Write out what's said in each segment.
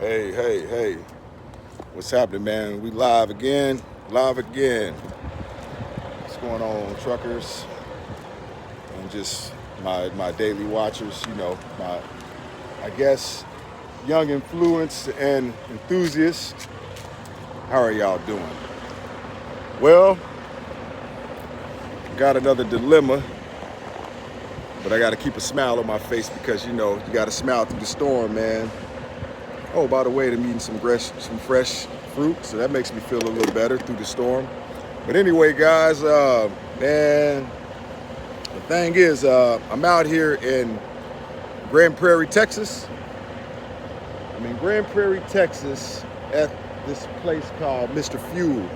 Hey, hey, hey. What's happening, man? We live again. Live again. What's going on, truckers? And just my daily watchers, my, I guess, young influence and enthusiasts. How are y'all doing? Well, got another dilemma, but I got to keep a smile on my face because, you got to smile through the storm, man. Oh, by the way, I'm eating some fresh fruit, so that makes me feel a little better through the storm. But anyway, guys, man, the thing is, I'm out here in Grand Prairie, Texas. Grand Prairie, Texas, at this place called Mr. Fuel.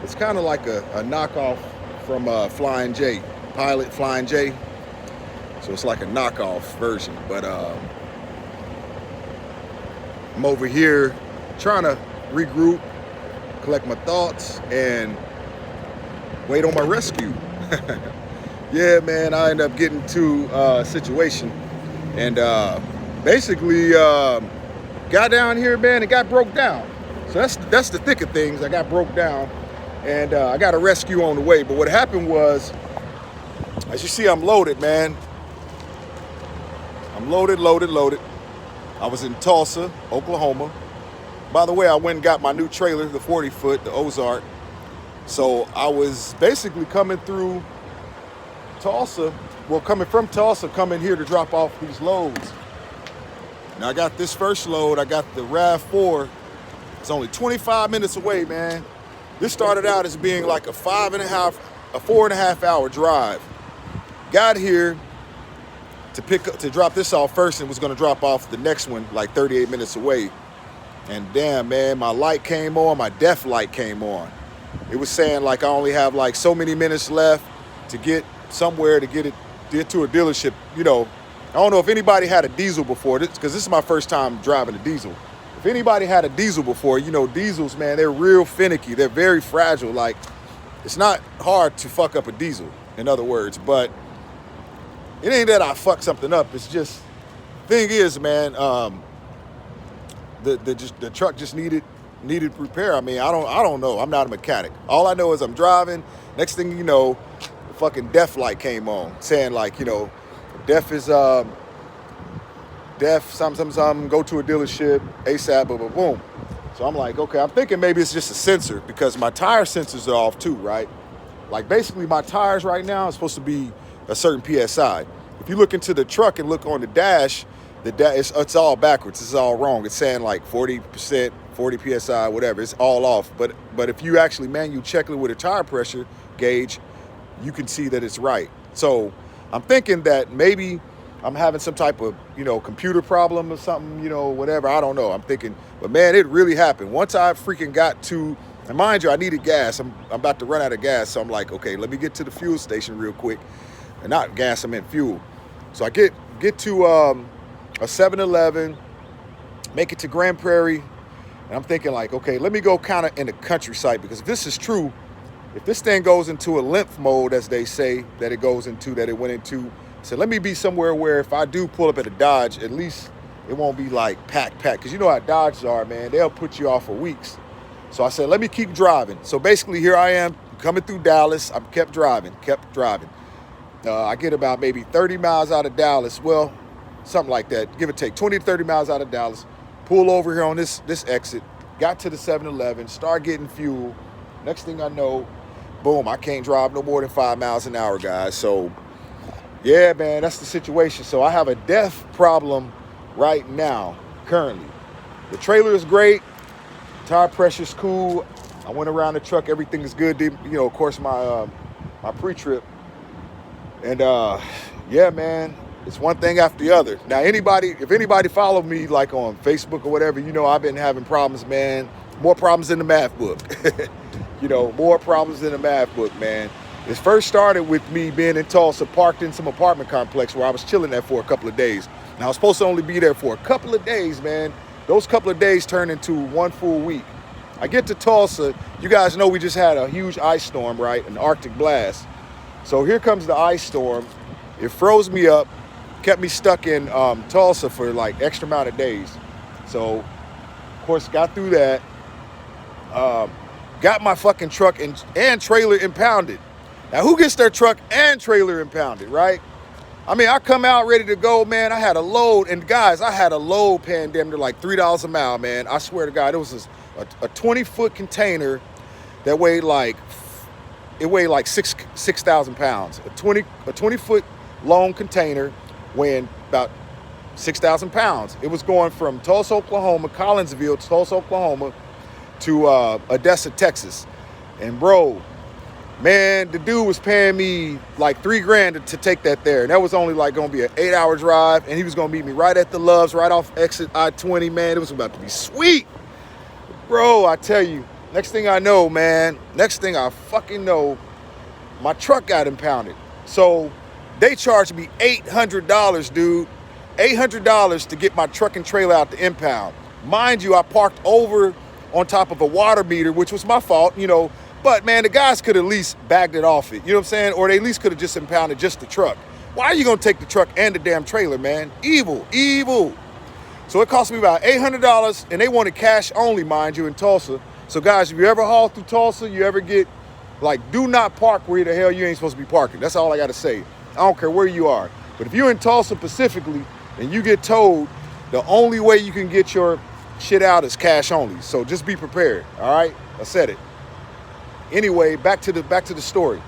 It's kind of like a knockoff from Flying J, Pilot Flying J. So it's like a knockoff version, but I'm over here trying to regroup, collect my thoughts, and wait on my rescue. Yeah, man, I ended up getting to a situation and basically got down here, man, and got broke down. So that's the thick of things. I got broke down and I got a rescue on the way. But what happened was, as you see, I'm loaded, man. I'm loaded. I was in Tulsa, Oklahoma. By the way, I went and got my new trailer, the 40-foot, the Ozark. So I was basically coming through Tulsa, coming from Tulsa, coming here to drop off these loads. Now I got this first load, I got the RAV4. It's only 25 minutes away, man. This started out as being like a 4.5 hour drive. Got here to drop this off first and was gonna drop off the next one like 38 minutes away. And damn, man, my light came on, my deaf light came on. It was saying like I only have like so many minutes left to get somewhere to get to a dealership. I don't know if anybody had a diesel before, because this is my first time driving a diesel. If anybody had a diesel before, diesels, man, they're real finicky. They're very fragile. Like, it's not hard to fuck up a diesel, in other words, but it ain't that I fuck something up. It's just, thing is, man, the truck just needed repair. I don't know. I'm not a mechanic. All I know is I'm driving. Next thing you know, the fucking deaf light came on, saying like, deaf is deaf, something, go to a dealership, ASAP, boom. So I'm like, okay, I'm thinking maybe it's just a sensor because my tire sensors are off too, right? Like basically my tires right now are supposed to be a certain PSI. If you look into the truck and look on the dash, it's all backwards. It's all wrong. It's saying like 40%, 40 PSI, whatever. It's all off. But if you actually manually check it with a tire pressure gauge, you can see that it's right. So I'm thinking that maybe I'm having some type of, computer problem or something, whatever. I don't know. I'm thinking, but man, it really happened. Once I freaking got to, and mind you, I needed gas. I'm about to run out of gas. So I'm like, okay, let me get to the fuel station real quick. And not gas, I meant fuel. So I get to a 7-Eleven, make it to Grand Prairie. And I'm thinking like, okay, let me go kind of in the countryside, because if this is true, if this thing goes into a lymph mode, as they say that it went into, so let me be somewhere where if I do pull up at a Dodge, at least it won't be like packed. Because you know how Dodges are, man. They'll put you off for weeks. So I said, let me keep driving. So basically here I am coming through Dallas. I kept driving. I get about maybe 30 miles out of Dallas. Well, something like that, give or take, 20 to 30 miles out of Dallas. Pull over here on this exit. Got to the 7-Eleven, start getting fuel. Next thing I know, boom, I can't drive no more than 5 miles an hour, guys. So, yeah, man, that's the situation. So I have a deaf problem right now, currently. The trailer is great. Tire pressure's cool. I went around the truck. Everything is good. Of course, my pre-trip. And, yeah, man, it's one thing after the other. Now, if anybody followed me, like on Facebook or whatever, I've been having problems, man. More problems in the math book. More problems in the math book, man. It first started with me being in Tulsa, parked in some apartment complex where I was chilling there for a couple of days. Now, I was supposed to only be there for a couple of days, man. Those couple of days turned into one full week. I get to Tulsa. You guys know we just had a huge ice storm, right? An Arctic blast. So here comes the ice storm. It froze me up, kept me stuck in Tulsa for like extra amount of days. So course, got through that. Got my fucking truck and trailer impounded. Now, who gets their truck and trailer impounded, right? I mean, I come out ready to go, man. I had a load, and guys, I had a load paying damn near like $3 a mile, man. I swear to God, it was a 20-foot container that weighed like 6,000 pounds. A 20-foot long container weighing about 6,000 pounds. It was going from Tulsa, Oklahoma, Collinsville, Tulsa, Oklahoma, to Odessa, Texas. And bro, man, the dude was paying me like $3,000 to take that there. And that was only like gonna be an 8-hour drive. And he was gonna meet me right at the Loves, right off exit I-20, man. It was about to be sweet. Bro, I tell you, next thing I know, man, next thing I fucking know, my truck got impounded. So they charged me $800, dude. $800 to get my truck and trailer out to impound. Mind you, I parked over on top of a water meter, which was my fault, you know. But man, the guys could at least bagged it off it, you know what I'm saying? Or they at least could have just impounded just the truck. Why are you gonna take the truck and the damn trailer, man? Evil, evil. So it cost me about $800, and they wanted cash only, mind you, in Tulsa. So guys, if you ever haul through Tulsa, you ever get, like, do not park where the hell you ain't supposed to be parking. That's all I gotta say. I don't care where you are. But if you're in Tulsa specifically, and you get told the only way you can get your shit out is cash only. So just be prepared, all right? I said it. Anyway, back to the story.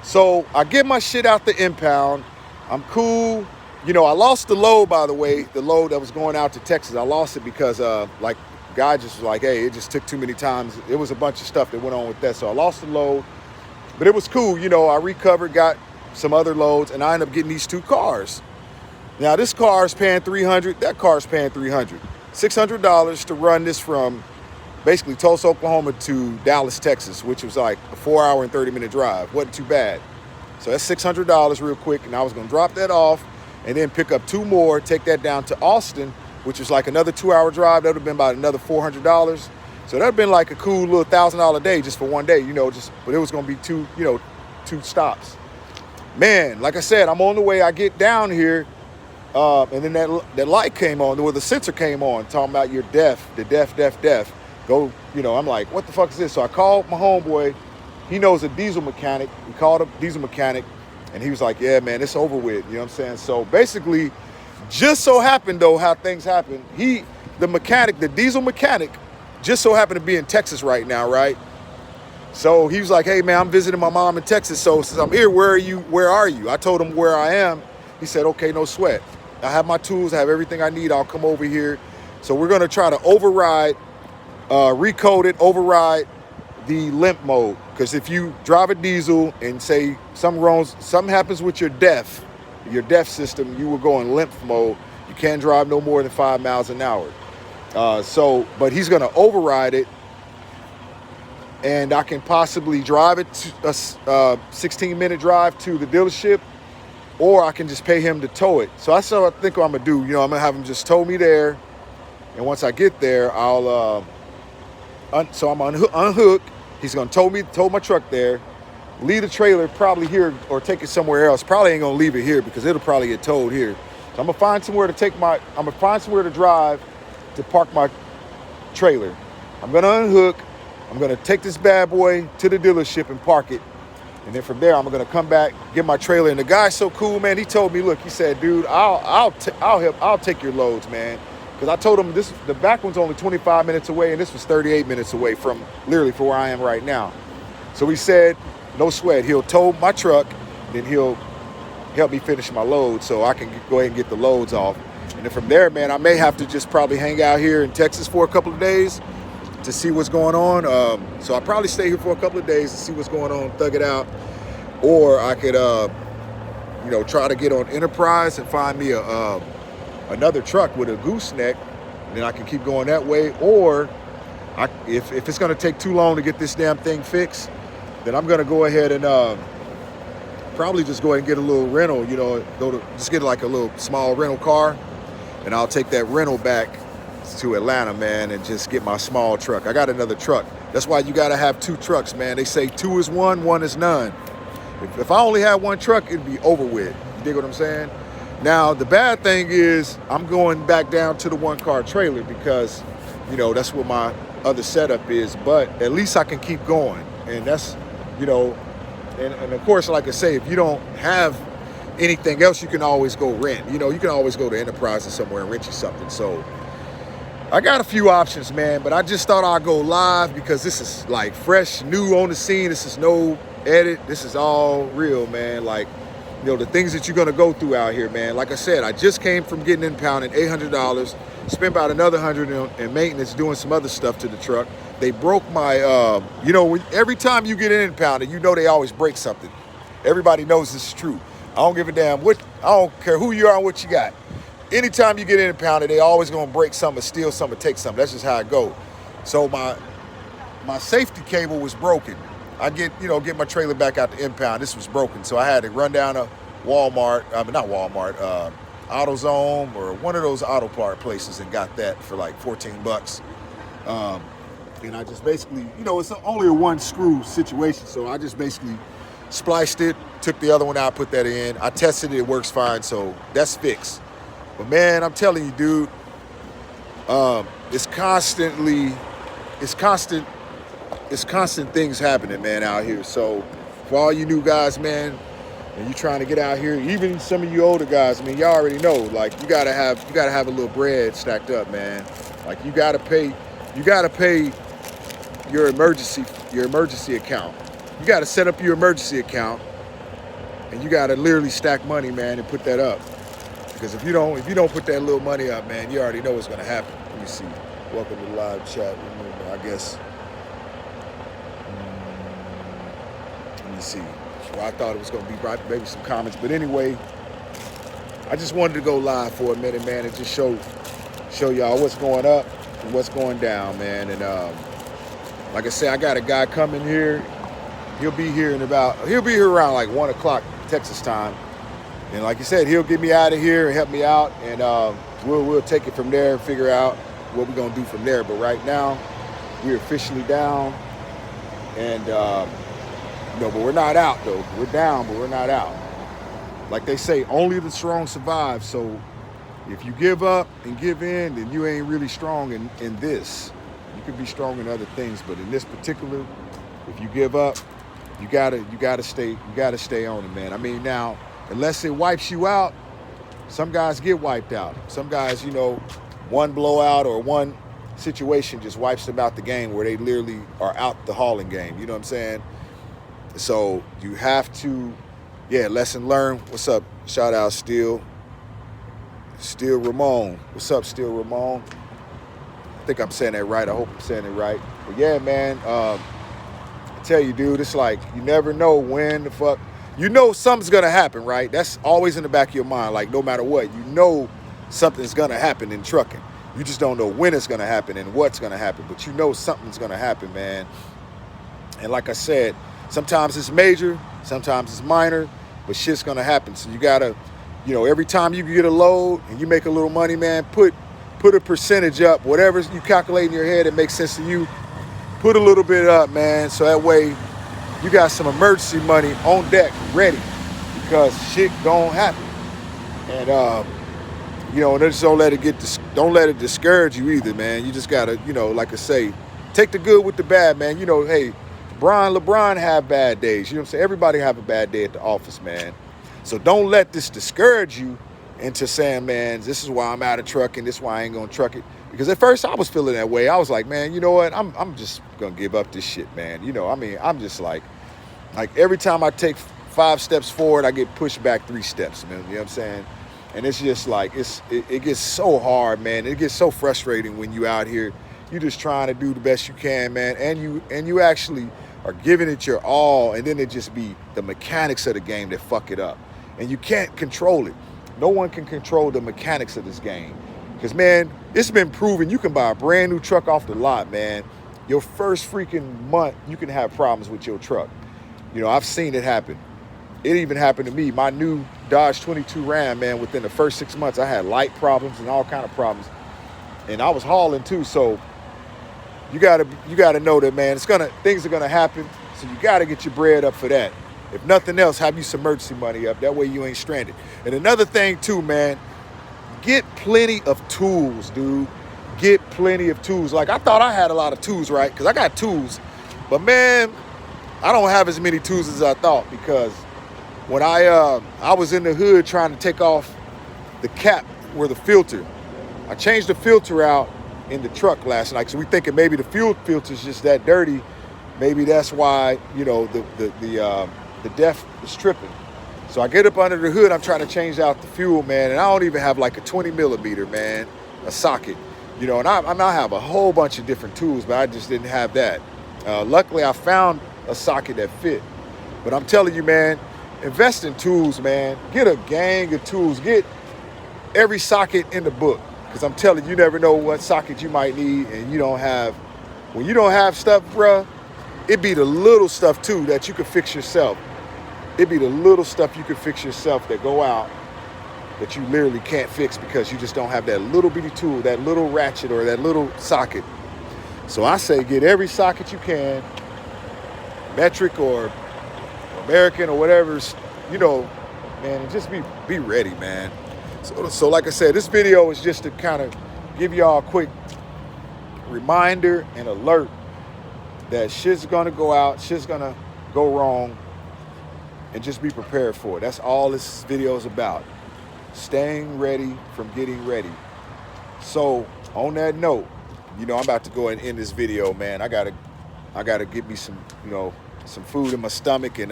So I get my shit out the impound. I'm cool. You know, I lost the load, by the way, the load that was going out to Texas. I lost it because, like, guy just was like, hey, it just took too many times. It was a bunch of stuff that went on with that. So I lost the load, but it was cool. You know, I recovered, got some other loads, and I ended up getting these 2 cars. Now, this car is paying $300. That car is paying $300. $600 to run this from basically Tulsa, Oklahoma to Dallas, Texas, which was like a 4-hour and 30-minute drive. Wasn't too bad. So that's $600 real quick, and I was going to drop that off and then pick up 2 more, take that down to Austin, which was like another 2-hour drive. That would have been about another $400. So that would have been like a cool little $1,000 day just for one day, you know, but it was going to be 2 stops. Man, like I said, I'm on the way. I get down here, and then that light came on, or the sensor came on, talking about you're deaf, the deaf. Go, you know, I'm like, what the fuck is this? So I called my homeboy. He knows a diesel mechanic. We called a diesel mechanic, and he was like, yeah, man, it's over with. You know what I'm saying? So basically, just so happened, though, how things happen, the diesel mechanic, just so happened to be in Texas right now, right? So he was like, hey, man, I'm visiting my mom in Texas. So since I'm here, where are you? I told him where I am. He said, okay, no sweat. I have my tools. I have everything I need. I'll come over here. So we're going to try to override the limp mode. Because if you drive a diesel and say something happens with your DEF system, you will go in limp mode. You can't drive no more than 5 miles an hour. But he's going to override it, and I can possibly drive it to a 16-minute drive to the dealership, or I can just pay him to tow it. So that's what I think I'm going to do. You know, I'm going to have him just tow me there, and once I get there, I'll unhook. He's going to tow my truck there, leave the trailer probably here or take it somewhere else. Probably ain't going to leave it here because it'll probably get towed here. So I'm going to find somewhere to drive to park my trailer. I'm going to unhook. I'm going to take this bad boy to the dealership and park it. And then from there, I'm going to come back, get my trailer. And the guy's so cool, man. He told me, look, he said, dude, I'll take your loads, man. Because I told him the back one's only 25 minutes away, and this was 38 minutes away from literally for where I am right now. So he said, no sweat. He'll tow my truck, then he'll help me finish my load so I can go ahead and get the loads off. And then from there, man, I may have to just probably hang out here in Texas for a couple of days to see what's going on. So I'll probably stay here for a couple of days to see what's going on, thug it out. Or I could, try to get on Enterprise and find me another truck with a gooseneck, and then I can keep going that way. Or if it's going to take too long to get this damn thing fixed, then I'm going to go ahead and probably just go ahead and get a little rental, just get like a little small rental car, and I'll take that rental back to Atlanta, man, and just get my small truck. I got another truck. That's why you got to have 2 trucks, man. They say 2 is 1, 1 is none. If I only had 1 truck, it'd be over with. You dig what I'm saying? Now, the bad thing is I'm going back down to the 1-car trailer because, that's what my other setup is. But at least I can keep going. And that's, and of course, like I say, if you don't have anything else, you can always go rent. You can always go to Enterprises somewhere and rent you something. So I got a few options, man, but I just thought I'd go live because this is like fresh, new on the scene. This is no edit. This is all real, man. Like, the things that you're going to go through out here, man. Like I said, I just came from getting impounded, $800, spent about another $100 in maintenance doing some other stuff to the truck. They broke my, every time you get impounded, they always break something. Everybody knows this is true. I don't give a damn I don't care who you are and what you got. Anytime you get impounded, they always going to break something, steal something, take something. That's just how it goes. So my safety cable was broken. I get my trailer back out to impound. This was broken. So I had to run down to Walmart, not Walmart, AutoZone or one of those auto part places and got that for like $14. And I just basically, it's only a one screw situation. So I just basically spliced it, took the other one out, put that in. I tested it, it works fine. So that's fixed. But man, I'm telling you, dude, it's constant things happening, man, out here. So for all you new guys, man, and you trying to get out here, even some of you older guys, I mean, y'all already know, like you gotta have a little bread stacked up, man. Like you gotta pay your emergency account. You gotta set up your emergency account, and you gotta literally stack money, man, and put that up. Because if you don't put that little money up, man, you already know what's gonna happen. Let me see. Welcome to the live chat. I guess. Let me see. Well, I thought it was going to be maybe some comments. But anyway, I just wanted to go live for a minute, man, and just show y'all what's going up and what's going down, man. And like I said, I got a guy coming here. He'll be here around like 1 o'clock Texas time. And like you said, he'll get me out of here and help me out. And we'll take it from there and figure out what we're going to do from there. But right now, we're officially down. And but we're not out though. We're down, but we're not out. Like they say, only the strong survive. So if you give up and give in, then you ain't really strong in this. You could be strong in other things, but in this particular, if you give up, you gotta stay on it, man. I mean, now, unless it wipes you out, some guys get wiped out. Some guys, one blowout or one situation just wipes them out the game where they literally are out the hauling game. You know what I'm saying? So you have to, lesson learned. What's up? Shout out Steel Ramon. What's up, Steel Ramon? I think I'm saying that right. I hope I'm saying it right. But yeah, man, I tell you, dude, it's like you never know when the fuck, something's gonna happen, right? That's always in the back of your mind. Like no matter what, something's gonna happen in trucking. You just don't know when it's gonna happen and what's gonna happen, but something's gonna happen, man. And like I said, sometimes it's major, sometimes it's minor, but shit's gonna happen. So you gotta, every time you get a load and you make a little money, man, put a percentage up, whatever you calculate in your head that makes sense to you, put a little bit up, man. So that way you got some emergency money on deck, ready, because shit gonna happen. And just don't let it discourage you either, man. You just gotta, like I say, take the good with the bad, man. Hey, LeBron have bad days. You know what I'm saying? Everybody have a bad day at the office, man. So don't let this discourage you into saying, man, this is why I'm out of trucking. This is why I ain't gonna truck it. Because at first I was feeling that way. I was like, man, you know what? I'm just gonna give up this shit, man. I'm just like every time I take 5 steps forward, I get pushed back 3 steps, man. You know what I'm saying? And it's just like, it gets so hard, man. It gets so frustrating when you out here. You're just trying to do the best you can, man. And you actually are giving it your all, and then it just be the mechanics of the game that fuck it up. And you can't control it. No one can control the mechanics of this game. Because, man, it's been proven you can buy a brand new truck off the lot, man. Your first freaking month, you can have problems with your truck. I've seen it happen. It even happened to me. My new Dodge 22 Ram, man, within the first 6 months, I had light problems and all kind of problems. And I was hauling too, so you gotta know that, man, things are gonna happen. So you gotta get your bread up for that. If nothing else, have you some emergency money up. That way you ain't stranded. And another thing too, man, get plenty of tools, dude. get plenty of tools. Like, I thought I had a lot of tools, right? Because I got tools. But, man, I don't have as many tools as I thought, because when I was in the hood trying to take off the cap where the filter, I changed the filter out in the truck last night. So we thinking maybe the fuel filter's just that dirty. Maybe that's why, you know, the def is tripping. So I get up under the hood, I'm trying to change out the fuel, man, and I don't even have like a 20 millimeter, man, a socket, you know, and I have a whole bunch of different tools, but I just didn't have that. Luckily, I found a socket that fit. But I'm telling you, man, invest in tools, man. Get a gang of tools. Get every socket in the book, because I'm telling you, you never know what socket you might need, and you don't have. When you don't have stuff, bruh, it be the little stuff too that you can fix yourself. It be the little stuff you can fix yourself that go out that you literally can't fix because you just don't have that little bitty tool, that little ratchet or that little socket. So I say get every socket you can, metric or American or whatever, you know, man, and just be ready, man. So like I said, this video is just to kind of give y'all a quick reminder and alert that shit's gonna go out, shit's gonna go wrong, and just be prepared for it. That's all this video is about. Staying ready from getting ready. So on that note, you know, I'm about to go and end this video, man. I gotta get me some, you know, some food in my stomach and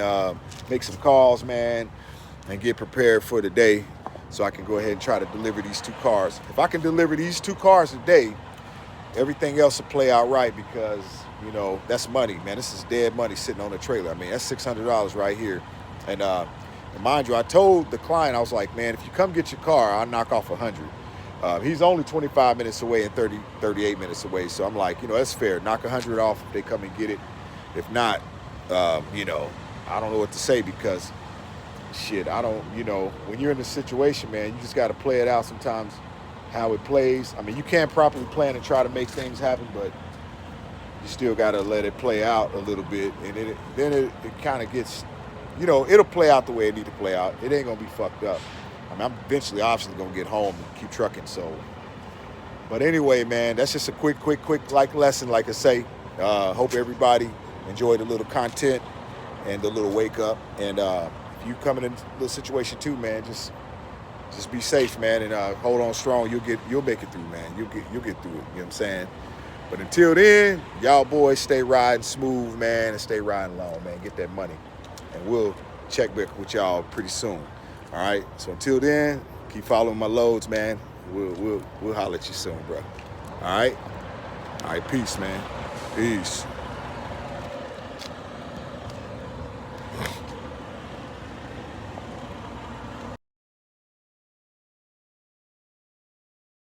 make some calls, man, and get prepared for the day so I can go ahead and try to deliver these 2 cars. If I can deliver these 2 cars today, everything else will play out right, because, you know, that's money, man. This is dead money sitting on the trailer. I mean, that's $600 right here. And mind you, I told the client, I was like, man, if you come get your car, I'll knock off 100. He's only 25 minutes away and 38 minutes away. So I'm like, you know, that's fair. Knock 100 off if they come and get it. If not, you know, I don't know what to say, because shit, I don't, you know, when you're in this situation, man, you just got to play it out sometimes how it plays. I mean, you can't properly plan and try to make things happen, but you still got to let it play out a little bit. And then it kind of gets, you know, it'll play out the way it need to play out. It ain't going to be fucked up. I mean, I'm eventually obviously going to get home and keep trucking, so. But anyway, man, that's just a quick like lesson, like I say. Hope everybody enjoyed the little content and the little wake up. And if you come in a little situation too, man, just be safe, man, and hold on strong. You'll make it through, man. You'll get through it. You know what I'm saying? But until then, y'all boys stay riding smooth, man, and stay riding long, man. Get that money, and we'll check back with y'all pretty soon. All right. So until then, keep following my loads, man. We'll holler at you soon, bro. All right. All right. Peace, man. Peace.